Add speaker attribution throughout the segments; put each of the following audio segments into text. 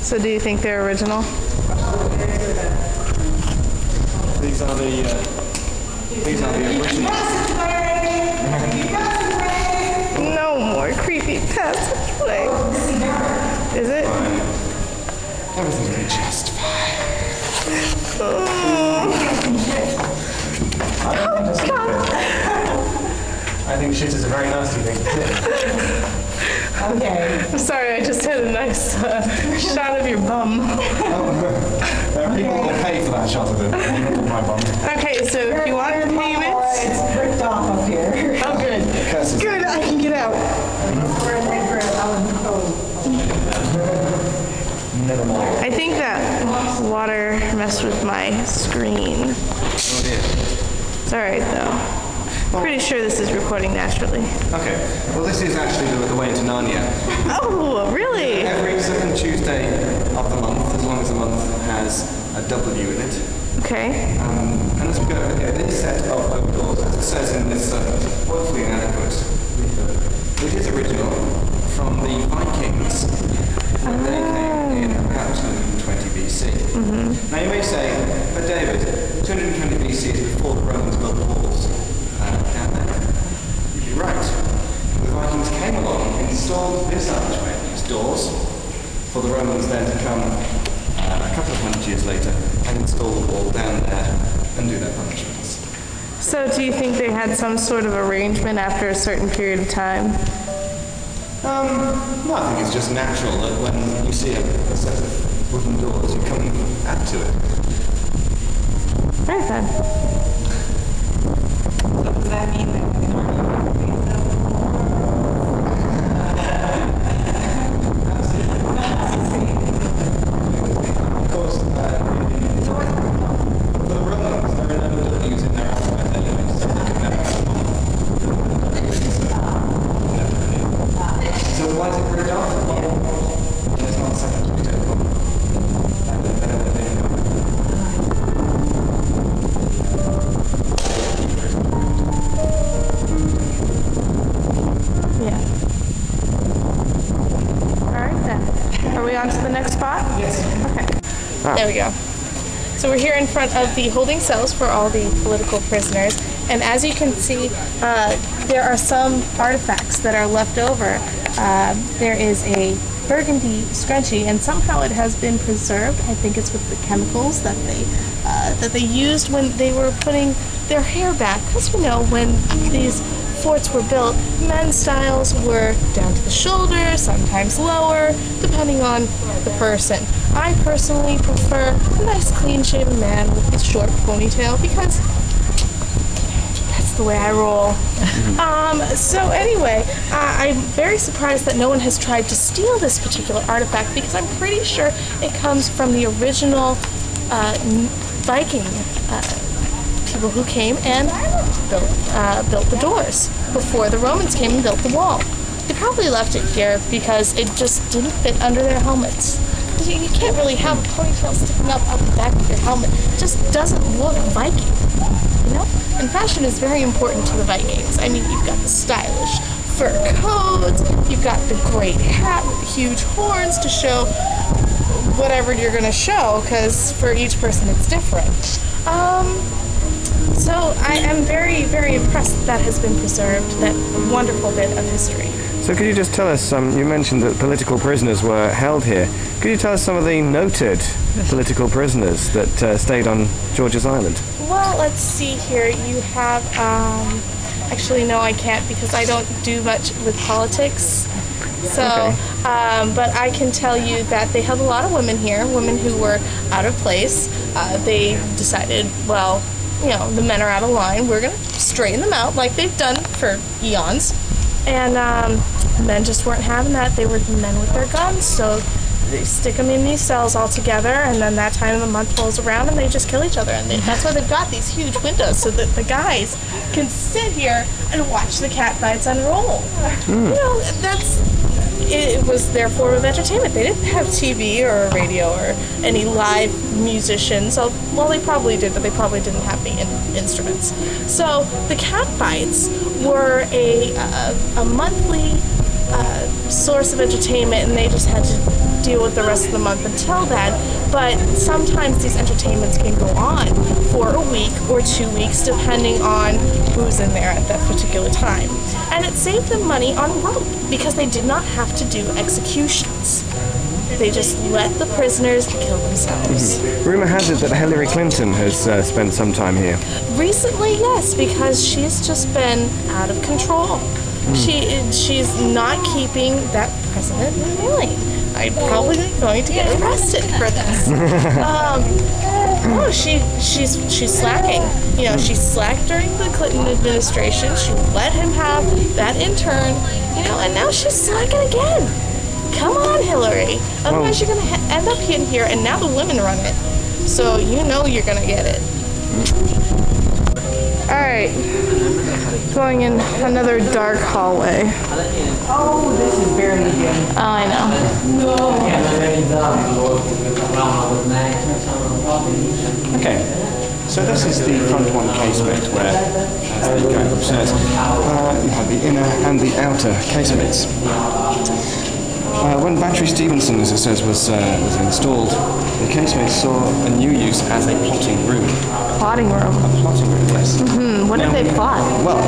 Speaker 1: So do you think they're original?
Speaker 2: These are the originals.
Speaker 1: No more creepy passageway. Is it?
Speaker 2: Everything will be just fine. I think shit is a very nasty thing to say.
Speaker 3: Okay.
Speaker 1: I'm sorry, I just had a nice shot of your bum.
Speaker 2: There are people who pay for that shot of my bum.
Speaker 1: Okay, so if you want payments...
Speaker 3: It's bricked off up here.
Speaker 1: Oh, good. Good, I can get out.
Speaker 2: Never mind.
Speaker 1: I think that water messed with my screen.
Speaker 2: Oh dear.
Speaker 1: It's alright, though. Pretty sure this is recording naturally.
Speaker 2: Okay, well this is actually the way into Narnia.
Speaker 1: Oh, really?
Speaker 2: Every second Tuesday of the month, as long as the month has a W in it.
Speaker 1: Okay.
Speaker 2: And as we go over here, this set of oak doors, as it says in this woefully inadequate leaflet, it is original from the Vikings. When they came in about 220 BC. Now you may say, but David, 220 BC is before the Romans built the walls down there. You'd be right. The Vikings came along, installed this archway, these doors, for the Romans then to come a couple of hundred years later and install the wall down there and do their punishments.
Speaker 1: So do you think they had some sort of arrangement after a certain period of time?
Speaker 2: No, I think it's just natural that when you see a set of wooden doors, you come and add to it.
Speaker 1: Right then.
Speaker 3: So does that mean that
Speaker 2: Of course, the Romans, there are no W's in their alphabet anyway, so they could never have one. So why is it bricked off? Well, it's not second to be dead.
Speaker 1: Yeah. Alright then. Are we on to the next spot?
Speaker 2: Yes.
Speaker 1: Okay. There we go. So we're here in front of the holding cells for all the political prisoners, and as you can see, there are some artifacts that are left over. There is a burgundy scrunchie, and somehow it has been preserved. I think it's with the chemicals that they used when they were putting their hair back, because you know when these forts were built, men's styles were down to the shoulders, sometimes lower, depending on the person. I personally prefer a nice clean-shaven man with a short ponytail because that's the way I roll. So anyway, I'm very surprised that no one has tried to steal this particular artifact because I'm pretty sure it comes from the original Viking people who came and built the doors before the Romans came and built the wall. They probably left it here because it just didn't fit under their helmets. You can't really have a ponytail sticking up the back of your helmet. It just doesn't look Viking, you know? And fashion is very important to the Vikings. I mean, you've got the stylish fur coats, you've got the great hat with the huge horns to show whatever you're going to show, because for each person it's different. So I am very, very impressed that has been preserved, that wonderful bit of history.
Speaker 4: So could you just tell us, you mentioned that political prisoners were held here. Could you tell us some of the noted political prisoners that stayed on George's Island?
Speaker 1: Well, let's see here. You have, actually no I can't because I don't do much with politics. So,
Speaker 4: okay.
Speaker 1: But I can tell you that they held a lot of women here, women who were out of place. They decided, well, you know, the men are out of line, we're going to straighten them out like they've done for eons. And men just weren't having that. They were the men with their guns, so they stick them in these cells all together, and then that time of the month rolls around and they just kill each other. And that's why they've got these huge windows, so that the guys can sit here and watch the cat fights unroll. You know, it was their form of entertainment. They didn't have TV or radio or any live musicians. So, well, they probably did, but they probably didn't have the instruments. So the cat fights were a monthly source of entertainment, and they just had to deal with the rest of the month until then. But sometimes these entertainments can go on for a week or 2 weeks, depending on who's in there at that particular time. And it saved them money on rope because they did not have to do executions. They just let the prisoners kill themselves.
Speaker 4: Rumor has it that Hillary Clinton has spent some time here.
Speaker 1: Recently, yes, because she's just been out of control. She's not keeping that president in line. I'm probably going to get arrested for this. No, she's slacking. You know, she slacked during the Clinton administration. She let him have that intern. You know, and now she's slacking again. Come on, Hillary. Otherwise, you're going to end up in here, and now the women run it. So you know you're going to get it. All right. Going in another dark hallway.
Speaker 3: Oh, this is very good.
Speaker 1: Oh, I know.
Speaker 2: Okay, so this is the front one casement where, as the guidebook says, you have the inner and the outer casemates. When Battery Stevenson, as it says, was installed, the casemate saw a new use as a plotting room.
Speaker 1: Plotting room.
Speaker 2: A plotting room, yes.
Speaker 1: What did they plot?
Speaker 2: Well,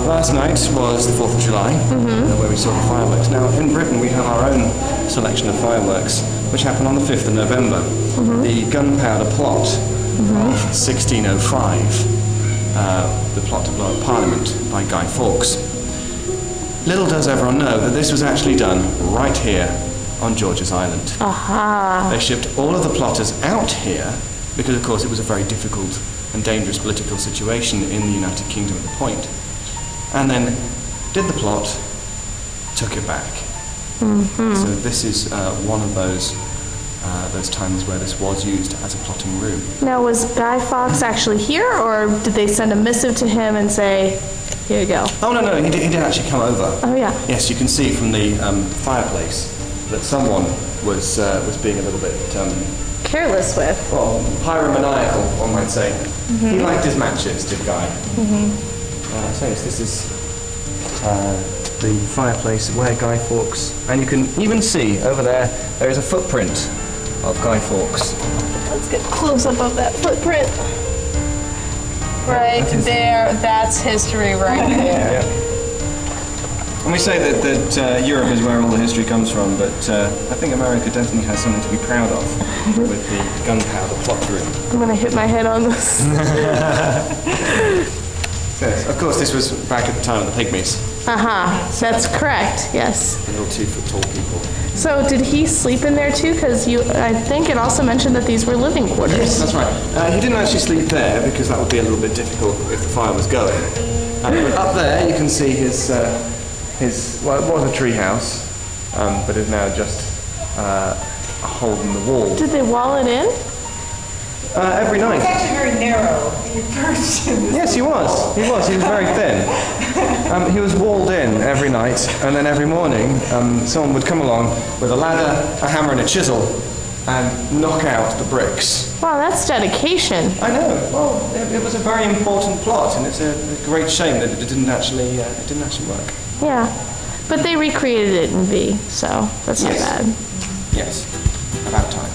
Speaker 2: last night was the 4th of July, where we saw the fireworks. Now, in Britain, we have our own selection of fireworks, which happened on the 5th of November. The gunpowder plot of 1605, the plot to blow up Parliament by Guy Fawkes. Little does everyone know that this was actually done right here on George's Island.
Speaker 1: Aha.
Speaker 2: They shipped all of the plotters out here because, of course, it was a very difficult and dangerous political situation in the United Kingdom at the point. And then did the plot, took it back. So this is one of those times where this was used as a plotting room.
Speaker 1: Now, was Guy Fawkes actually here, or did they send a missive to him and say, here you go?
Speaker 2: Oh, no, he did actually come over.
Speaker 1: Oh, yeah.
Speaker 2: Yes, you can see from the fireplace that someone was being a little bit,
Speaker 1: Careless with.
Speaker 2: well, pyromaniacal, one might say. He liked his matches, did Guy. So yes, this is the fireplace where Guy Fawkes, and you can even see over there is a footprint of Guy Fawkes.
Speaker 1: Let's get close up of that footprint.
Speaker 3: Right there, that's history right there.
Speaker 2: And we say that Europe is where all the history comes from, but I think America definitely has something to be proud of with the gunpowder plot room.
Speaker 1: I'm going to hit my head on this.
Speaker 2: Yes, of course, this was back at the time of the Pygmies.
Speaker 1: That's correct, yes.
Speaker 2: The little 2-foot-tall people.
Speaker 1: So did he sleep in there too? Because I think it also mentioned that these were living quarters.
Speaker 2: Yes, that's right. He didn't actually sleep there because that would be a little bit difficult if the fire was going. But up there you can see his well, it was a tree house, but is now just a hole in the wall.
Speaker 1: Did they wall it in?
Speaker 2: Every night.
Speaker 3: It's actually very narrow.
Speaker 2: Yes, he was. He was very thin. He was walled in every night, and then every morning someone would come along with a ladder, a hammer and a chisel and knock out the bricks.
Speaker 1: Wow, that's dedication.
Speaker 2: I know. Well, it was a very important plot, and it's a great shame that it didn't actually work.
Speaker 1: Yeah, but they recreated it in V, so that's not
Speaker 2: Yes.
Speaker 1: bad.
Speaker 2: Yes, about time.